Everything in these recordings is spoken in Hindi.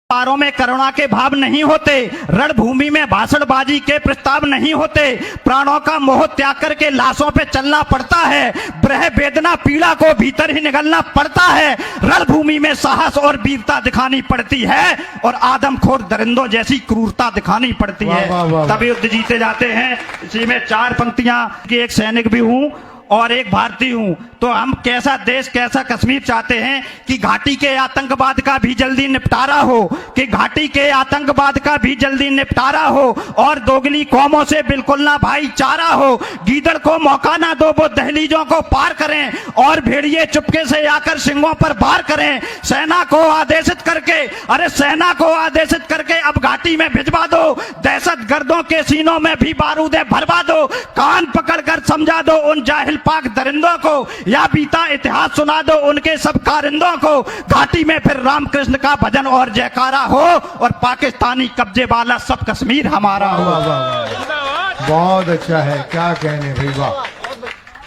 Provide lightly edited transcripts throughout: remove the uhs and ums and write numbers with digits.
पारों में करुणा के भाव नहीं होते, रणभूमि में भाषणबाजी के प्रस्ताव नहीं होते, प्राणों का मोह त्याग करके लाशों पे चलना पड़ता है, ब्रह वेदना पीड़ा को भीतर ही निगलना पड़ता है, रणभूमि में साहस और वीरता दिखानी पड़ती है और आदमखोर दरिंदों जैसी क्रूरता दिखानी पड़ती है, तभी युद्ध जीते जाते हैं। इसी में चार पंक्तियां कि एक सैनिक भी हूं और एक भारतीय हूं, तो हम कैसा देश कैसा कश्मीर चाहते हैं कि घाटी के आतंकवाद का भी जल्दी निपटारा हो, कि घाटी के आतंकवाद का भी जल्दी निपटारा हो और दोगली कौमों से बिल्कुल ना भाईचारा हो, गीदड़ को मौका ना दो वो दहलीजों को पार करें और भेड़िए चुपके से आकर सिंगों पर वार करें, सेना को आदेशित करके, अरे सेना को आदेशित करके अब घाटी में भिजवा दो, दहशत गर्दों के सीनों में भी बारूदे भरवा दो, कान पकड़कर समझा दो उन जाहिल पाक दरिंदों को, या बीता इतिहास सुना दो उनके सब कारिंदों को, घाटी में फिर रामकृष्ण का भजन और जयकारा हो और पाकिस्तानी कब्जे वाला सब कश्मीर हमारा हो। बहुत अच्छा है, क्या कहने भाई, वाह।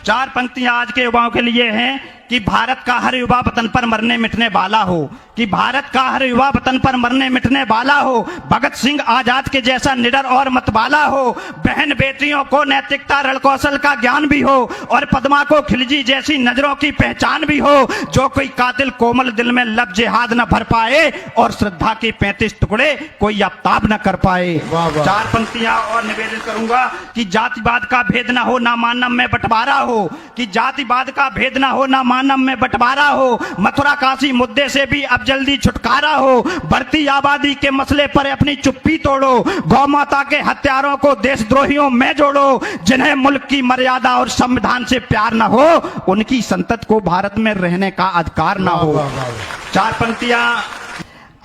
चार पंक्तियां आज के युवाओं के लिए हैं कि भारत का हर युवा वतन पर मरने मिटने वाला हो, कि भारत का हर युवा वतन पर मरने मिटने वाला हो, भगत सिंह आजाद के जैसा निडर और मतवाला हो, बहन बेटियों को नैतिकता रण कौशल का ज्ञान भी हो और पद्मा को खिलजी जैसी नजरों की पहचान भी हो, जो कोई कातिल कोमल दिल में लब जिहाद न भर पाए और श्रद्धा के 35 टुकड़े कोई आफ्ताब न कर पाए। चार पंक्तियां और निवेदित करूंगा कि जातिवाद का भेद न हो ना मानव में बंटवारा हो, कि जातिवाद का भेद न हो ना मानव में बंटवारा हो, मथुरा काशी मुद्दे से भी अब जल्दी छुटकारा हो, बढ़ती आबादी के मसले पर अपनी चुप्पी तोड़ो, गौ माता के हत्यारों को देशद्रोहियों में जोड़ो, जिन्हें मुल्क की मर्यादा और संविधान से प्यार न हो उनकी संतत को भारत में रहने का अधिकार न हो। चार पंक्तियां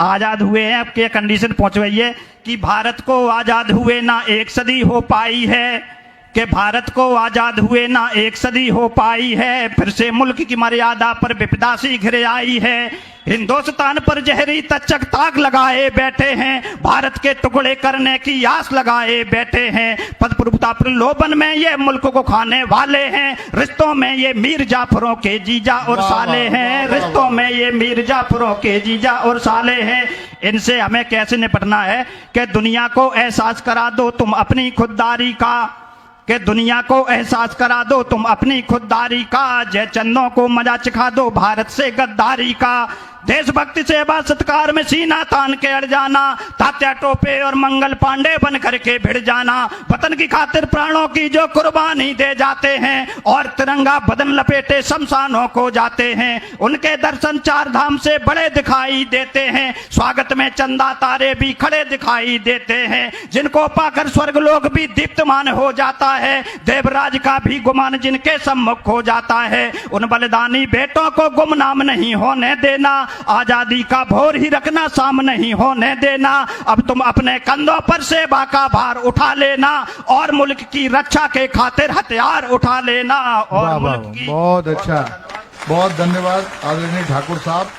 आजाद हुए हैं, अब के कंडीशन पहुंचवाइए कि भारत को आजाद हुए ना एक सदी हो पाई है, कि भारत को आजाद हुए ना एक सदी हो पाई है, फिर से मुल्क की मर्यादा पर विपदा सी घिर आई है, हिंदुस्तान पर जहरी तचक ताक लगाए बैठे हैं, भारत के टुकड़े करने की आस लगाए बैठे हैं, पद प्रभुता प्रलोभन में ये मुल्क को खाने वाले हैं, रिश्तों में ये मीर जाफरों के जीजा और साले हैं, रिश्तों में ये मीर जाफरों के जीजा और साले हैं। इनसे हमें कैसे निपटना है कि दुनिया को एहसास करा दो तुम अपनी खुददारी का, कि दुनिया को एहसास करा दो तुम अपनी खुददारी का, जय चंदों को मजा चिखा दो भारत से गद्दारी का, देशभक्ति सेवा सत्कार में सीना तान के अड़ जाना, तात्या टोपे और मंगल पांडे बन करके भिड़ जाना, वतन की खातिर प्राणों की जो कुर्बानी दे जाते हैं और तिरंगा बदन लपेटे शमशानों को जाते हैं, उनके दर्शन चार धाम से बड़े दिखाई देते हैं, स्वागत में चंदा तारे भी खड़े दिखाई देते हैं, जिनको पाकर स्वर्ग लोग भी दीप्तमान हो जाता है, देवराज का भी गुमान जिनके सम्मुख हो जाता है, उन बलिदानी बेटों को गुमनाम नहीं होने देना, आजादी का भोर ही रखना शाम नहीं होने देना, अब तुम अपने कंधों पर सेवा का भार उठा लेना और मुल्क की रक्षा के खातिर हथियार उठा लेना और मुल्क की। बहुत अच्छा, बहुत धन्यवाद आदरणीय ठाकुर साहब।